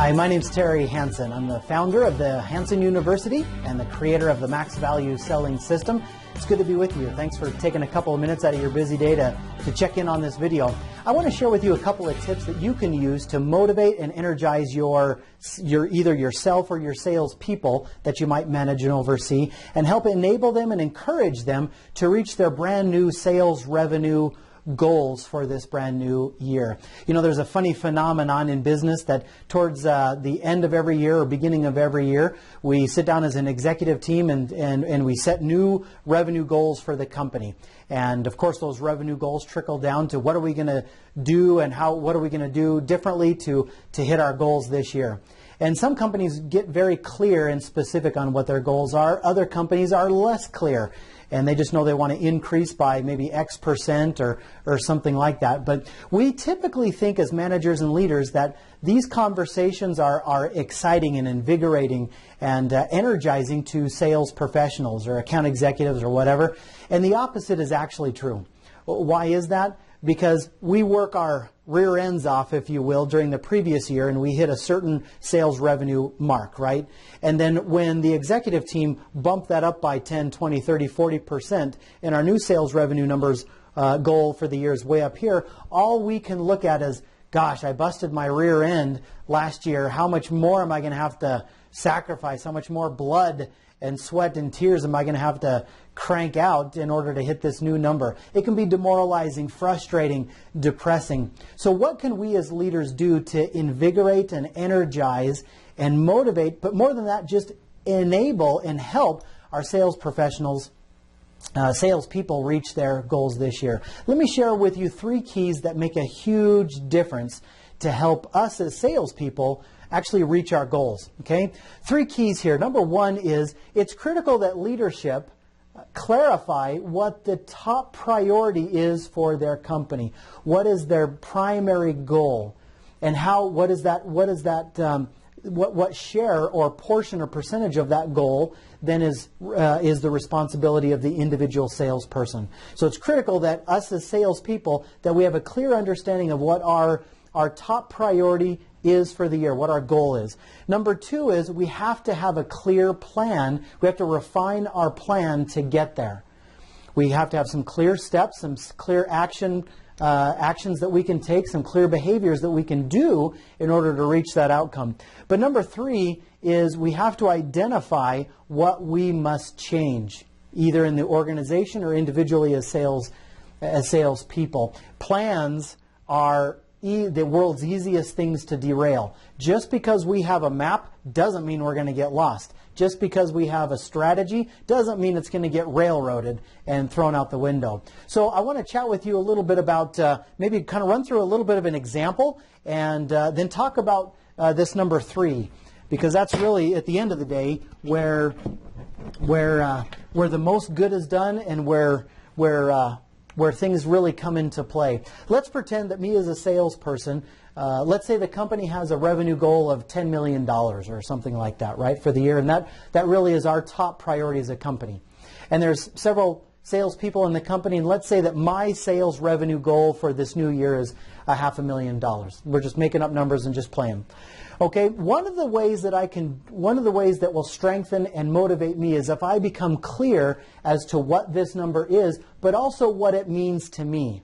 Hi, my name's Terry Hansen. I'm the founder of the Hansen University and the creator of the Max Value Selling System. It's good to be with you. Thanks for taking a couple of minutes out of your busy day to check in on this video. I want to share with you a couple of tips that you can use to motivate and energize your either yourself or your sales people that you might manage and oversee, and help enable them and encourage them to reach their brand new sales revenue goals for this brand new year. You know, there's a funny phenomenon in business that towards the end of every year or beginning of every year, we sit down as an executive team and we set new revenue goals for the company. And of course, those revenue goals trickle down to what are we going to do and what are we going to do differently to hit our goals this year. And some companies get very clear and specific on what their goals are. Other companies are less clear, and they just know they want to increase by maybe X% or something like that. But we typically think as managers and leaders that these conversations are exciting and invigorating and energizing to sales professionals or account executives or whatever. And the opposite is actually true. Why is that? Because we work our rear ends off, if you will, during the previous year, and we hit a certain sales revenue mark, right? And then when the executive team bumped that up by 10, 20, 30, 40%, and our new sales revenue numbers goal for the year is way up here, all we can look at is, gosh, I busted my rear end last year. How much more am I going to have to sacrifice? How much more blood and sweat and tears am I going to have to crank out in order to hit this new number? It can be demoralizing, frustrating, depressing. So what can we as leaders do to invigorate and energize and motivate, but more than that, just enable and help our sales professionals, salespeople reach their goals this year? Let me share with you 3 keys that make a huge difference to help us as salespeople actually reach our goals, okay? 3 keys here. Number 1 is it's critical that leadership clarify what the top priority is for their company. What is their primary goal? And what share or portion or percentage of that goal then is the responsibility of the individual salesperson. So it's critical that us as salespeople, that we have a clear understanding of what our top priority is for the year, what our goal is. Number 2 is we have to have a clear plan. We have to refine our plan to get there. We have to have some clear steps, some clear actions that we can take, some clear behaviors that we can do in order to reach that outcome. But number 3 is we have to identify what we must change, either in the organization or individually as salespeople. Plans are the world's easiest things to derail. Just because we have a map doesn't mean we're going to get lost. Just because we have a strategy doesn't mean it's going to get railroaded and thrown out the window. So I want to chat with you a little bit about, maybe kind of run through a little bit of an example, and then talk about this number 3, because that's really, at the end of the day, where the most good is done and where things really come into play. Let's pretend that me as a salesperson, let's say the company has a revenue goal of $10 million or something like that, right, for the year, and that really is our top priority as a company. And there's several salespeople in the company, and let's say that my sales revenue goal for this new year is $500,000. We're just making up numbers and just playing. Okay, one of the ways that will strengthen and motivate me is if I become clear as to what this number is, but also what it means to me.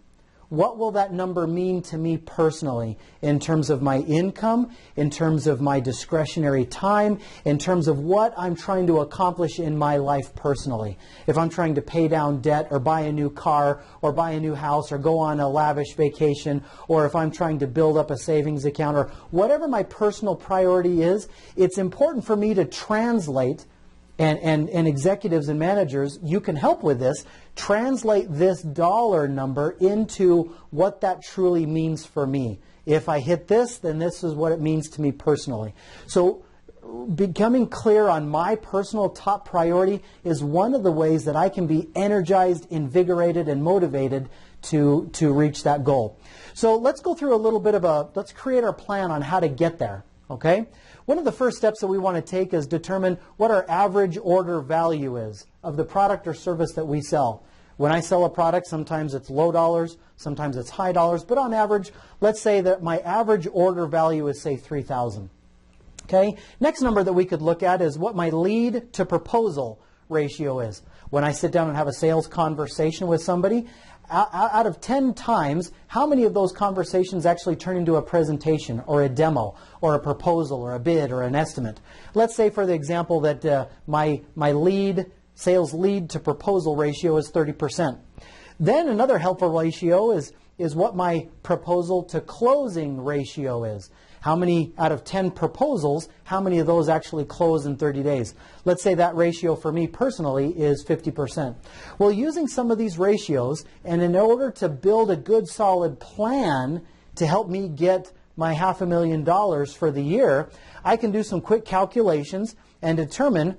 What will that number mean to me personally in terms of my income, in terms of my discretionary time, in terms of what I'm trying to accomplish in my life personally? If I'm trying to pay down debt or buy a new car or buy a new house or go on a lavish vacation, or if I'm trying to build up a savings account, or whatever my personal priority is, it's important for me to translate, and executives and managers, you can help with this, translate this dollar number into what that truly means for me. If I hit this, then this is what it means to me personally. So becoming clear on my personal top priority is one of the ways that I can be energized, invigorated, and motivated to reach that goal. So let's go through a little bit of let's create our plan on how to get there, okay? One of the first steps that we want to take is determine what our average order value is of the product or service that we sell. When I sell a product, sometimes it's low dollars, sometimes it's high dollars, but on average, let's say that my average order value is, say, $3,000. Okay. Next number that we could look at is what my lead to proposal ratio is. When I sit down and have a sales conversation with somebody, out of 10 times, how many of those conversations actually turn into a presentation or a demo or a proposal or a bid or an estimate? Let's say, for the example, that my sales lead to proposal ratio is 30%. Then another helpful ratio is what my proposal to closing ratio is. How many out of 10 proposals, how many of those actually close in 30 days? Let's say that ratio for me personally is 50%. Well, using some of these ratios, and in order to build a good solid plan to help me get my $500,000 for the year, I can do some quick calculations and determine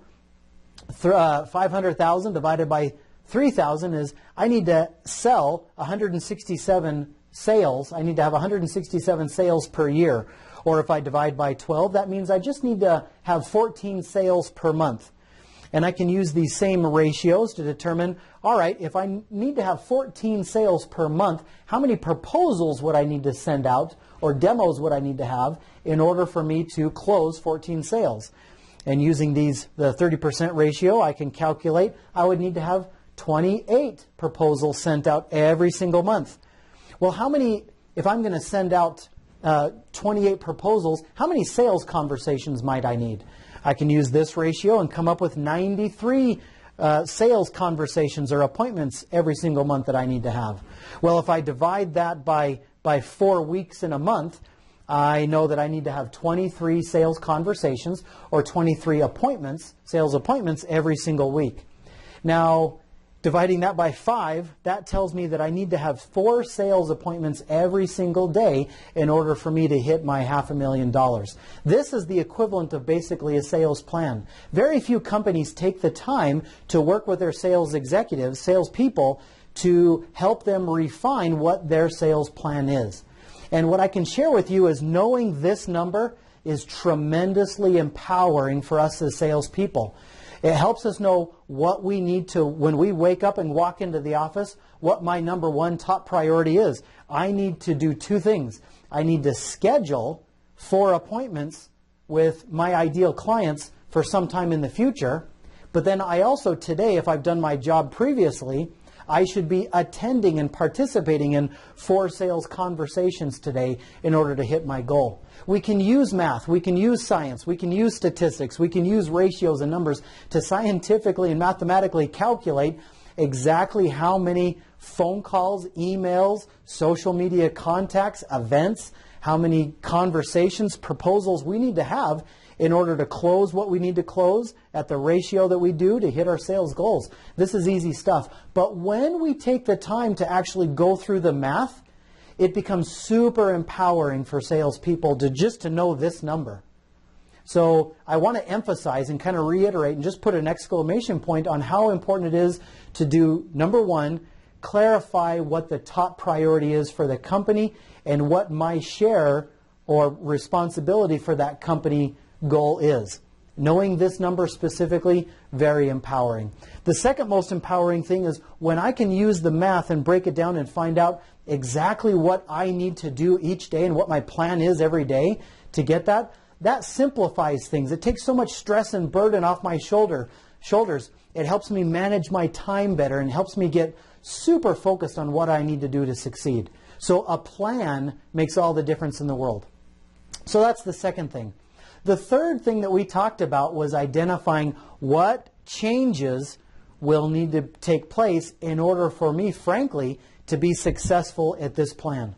500,000 divided by 3,000 is I need to sell 167 sales. I need to have 167 sales per year. Or if I divide by 12, that means I just need to have 14 sales per month. And I can use these same ratios to determine, all right, if I need to have 14 sales per month, how many proposals would I need to send out or demos would I need to have in order for me to close 14 sales? And using the 30% ratio, I can calculate I would need to have 28 proposals sent out every single month. Well, if I'm going to send out 28 proposals, how many sales conversations might I need? I can use this ratio and come up with 93 sales conversations or appointments every single month that I need to have. Well, if I divide that by 4 weeks in a month, I know that I need to have 23 sales conversations or 23 appointments, sales appointments every single week. Now, dividing that by 5, that tells me that I need to have 4 sales appointments every single day in order for me to hit my $500,000. This is the equivalent of basically a sales plan. Very few companies take the time to work with their sales executives, salespeople, to help them refine what their sales plan is. And what I can share with you is knowing this number is tremendously empowering for us as salespeople. It helps us know what we need to, when we wake up and walk into the office, what my number one top priority is. I need to do 2 things. I need to schedule 4 appointments with my ideal clients for some time in the future. But then I also today, if I've done my job previously, I should be attending and participating in 4 sales conversations today in order to hit my goal. We can use math, we can use science, we can use statistics, we can use ratios and numbers to scientifically and mathematically calculate exactly how many phone calls, emails, social media contacts, events, how many conversations, proposals we need to have in order to close what we need to close at the ratio that we do to hit our sales goals. This is easy stuff. But when we take the time to actually go through the math, it becomes super empowering for salespeople to know this number. So I want to emphasize and kind of reiterate and just put an exclamation point on how important it is to do, number one, clarify what the top priority is for the company and what my share or responsibility for that company goal is. Knowing this number specifically, very empowering. The second most empowering thing is when I can use the math and break it down and find out exactly what I need to do each day and what my plan is every day to get that, that simplifies things. It takes so much stress and burden off my shoulders. It helps me manage my time better and helps me get super focused on what I need to do to succeed. So a plan makes all the difference in the world. So that's the second thing. The third thing that we talked about was identifying what changes will need to take place in order for me, frankly, to be successful at this plan.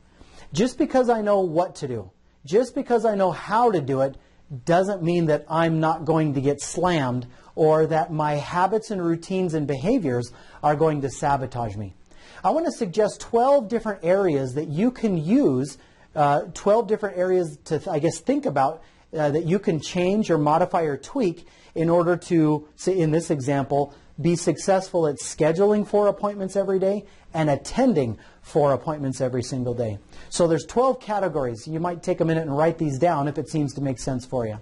Just because I know what to do, just because I know how to do it, doesn't mean that I'm not going to get slammed or that my habits and routines and behaviors are going to sabotage me. I want to suggest 12 different areas that you can use, 12 different areas to, think about that you can change or modify or tweak in order to, say in this example, be successful at scheduling 4 appointments every day and attending 4 appointments every single day. So there's 12 categories. You might take a minute and write these down if it seems to make sense for you.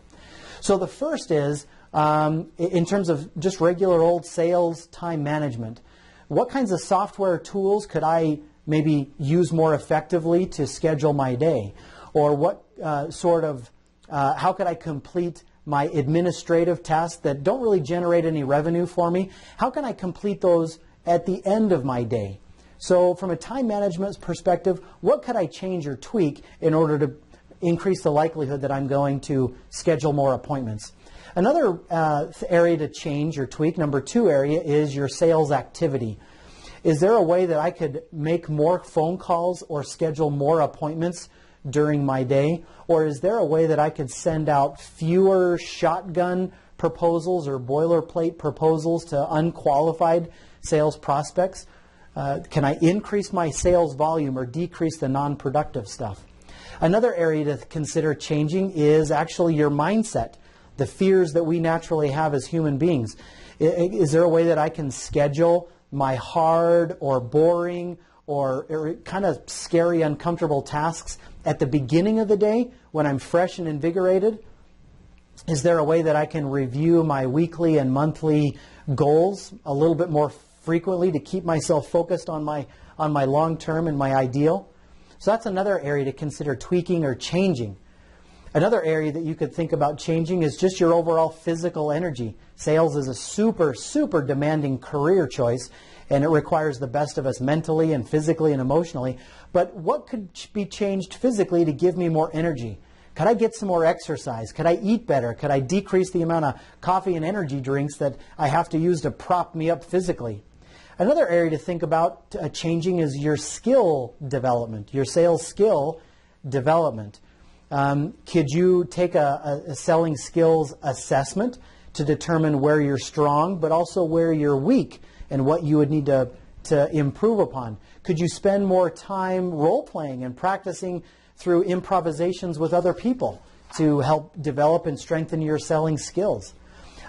So the first is, in terms of just regular old sales time management, what kinds of software tools could I maybe use more effectively to schedule my day? Or what sort of How could I complete my administrative tasks that don't really generate any revenue for me? How can I complete those at the end of my day? So from a time management perspective, what could I change or tweak in order to increase the likelihood that I'm going to schedule more appointments? Another area to change or tweak, number 2 area, is your sales activity. Is there a way that I could make more phone calls or schedule more appointments during my day? Or is there a way that I could send out fewer shotgun proposals or boilerplate proposals to unqualified sales prospects? Can I increase my sales volume or decrease the non-productive stuff? Another area to consider changing is actually your mindset, the fears that we naturally have as human beings. Is there a way that I can schedule my hard or boring or kind of scary, uncomfortable tasks at the beginning of the day when I'm fresh and invigorated? Is there a way that I can review my weekly and monthly goals a little bit more frequently to keep myself focused on my long term and my ideal? So that's another area to consider tweaking or changing. Another area that you could think about changing is just your overall physical energy. Sales is a super, super demanding career choice, and it requires the best of us mentally and physically and emotionally. But what could be changed physically to give me more energy? Could I get some more exercise? Could I eat better? Could I decrease the amount of coffee and energy drinks that I have to use to prop me up physically? Another area to think about changing is your skill development, your sales skill development. Could you take a selling skills assessment to determine where you're strong, but also where you're weak and what you would need to improve upon? Could you spend more time role-playing and practicing through improvisations with other people to help develop and strengthen your selling skills?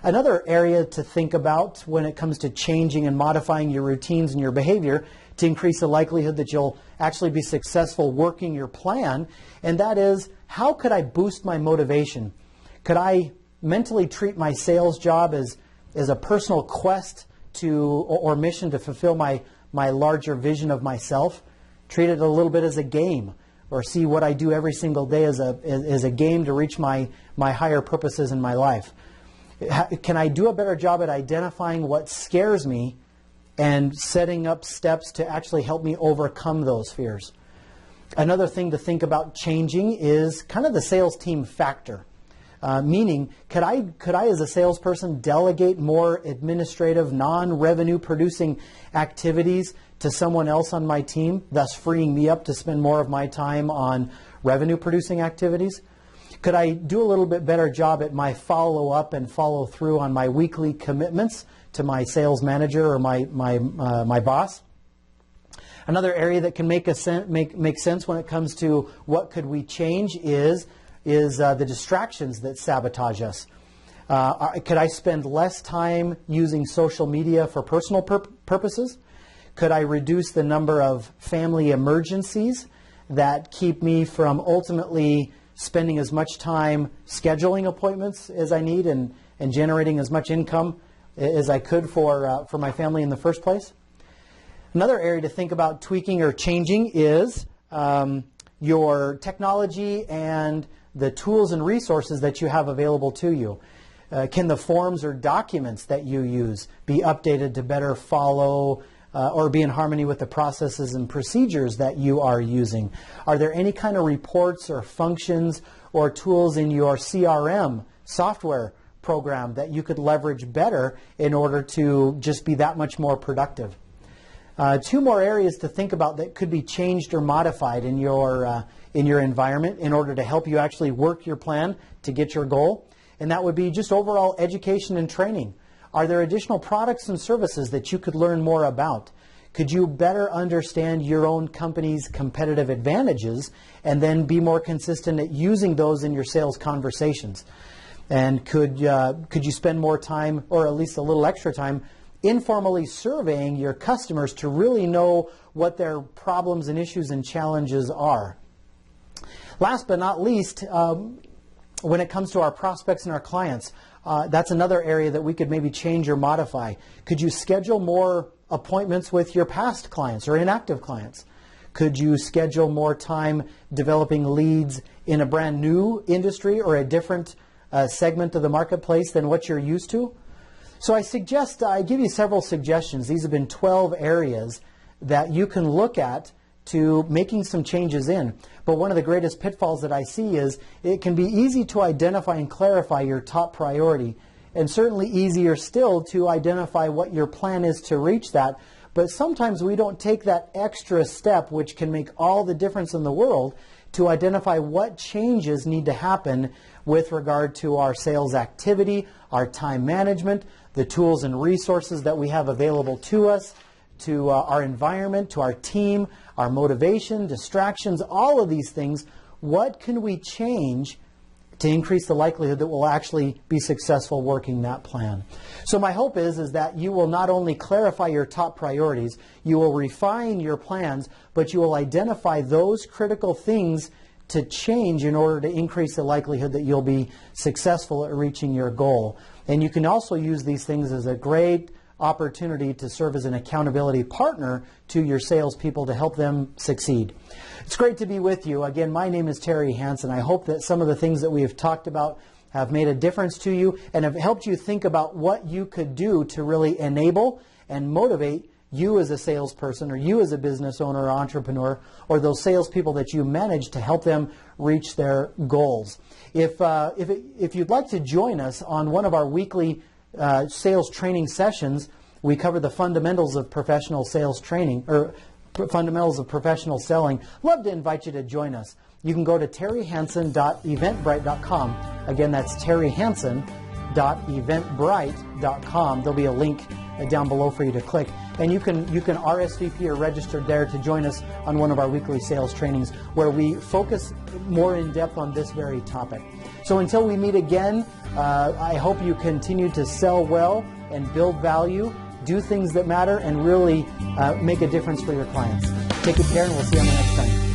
Another area to think about when it comes to changing and modifying your routines and your behavior to increase the likelihood that you'll actually be successful working your plan, and that is, how could I boost my motivation? Could I mentally treat my sales job as a personal quest or mission to fulfill my larger vision of myself? Treat it a little bit as a game, or see what I do every single day as a game to reach my higher purposes in my life. Can I do a better job at identifying what scares me and setting up steps to actually help me overcome those fears? Another thing to think about changing is kind of the sales team factor. Meaning, could I as a salesperson delegate more administrative, non-revenue producing activities to someone else on my team, thus freeing me up to spend more of my time on revenue producing activities? Could I do a little bit better job at my follow-up and follow-through on my weekly commitments to my sales manager or my boss? Another area that can make sense when it comes to what could we change is the distractions that sabotage us. Could I spend less time using social media for personal purposes? Could I reduce the number of family emergencies that keep me from ultimately spending as much time scheduling appointments as I need and generating as much income as I could for my family in the first place? Another area to think about tweaking or changing is your technology and the tools and resources that you have available to you. Can the forms or documents that you use be updated to better follow or be in harmony with the processes and procedures that you are using? Are there any kind of reports or functions or tools in your CRM software program that you could leverage better in order to just be that much more productive? 2 more areas to think about that could be changed or modified in your environment in order to help you actually work your plan to get your goal, and that would be just overall education and training. Are there additional products and services that you could learn more about? Could you better understand your own company's competitive advantages and then be more consistent at using those in your sales conversations? And could you spend more time, or at least a little extra time, informally surveying your customers to really know what their problems and issues and challenges are? Last but not least, when it comes to our prospects and our clients, that's another area that we could maybe change or modify. Could you schedule more appointments with your past clients or inactive clients? Could you schedule more time developing leads in a brand new industry or a different segment of the marketplace than what you're used to? So I give you several suggestions. These have been 12 areas that you can look at to making some changes in. But one of the greatest pitfalls that I see is it can be easy to identify and clarify your top priority, and certainly easier still to identify what your plan is to reach that. But sometimes we don't take that extra step, which can make all the difference in the world, to identify what changes need to happen with regard to our sales activity, our time management, the tools and resources that we have available to us, to our environment, to our team, our motivation, distractions, all of these things. What can we change to increase the likelihood that we'll actually be successful working that plan? So my hope is that you will not only clarify your top priorities, you will refine your plans, but you will identify those critical things to change in order to increase the likelihood that you'll be successful at reaching your goal. And you can also use these things as a great opportunity to serve as an accountability partner to your salespeople to help them succeed. It's great to be with you. Again, my name is Terry Hansen. I hope that some of the things that we have talked about have made a difference to you and have helped you think about what you could do to really enable and motivate you as a salesperson, or you as a business owner or entrepreneur, or those salespeople that you manage, to help them reach their goals. If you'd like to join us on one of our weekly sales training sessions, we cover the fundamentals of professional sales training, or fundamentals of professional selling. Love to invite you to join us. You can go to terryhansen.eventbrite.com. Again, that's terryhansen.eventbrite.com. There'll be a link down below for you to click, and you can RSVP or register there to join us on one of our weekly sales trainings where we focus more in depth on this very topic. So until we meet again, I hope you continue to sell well and build value, do things that matter, and really make a difference for your clients. Take good care, and we'll see you on the next time.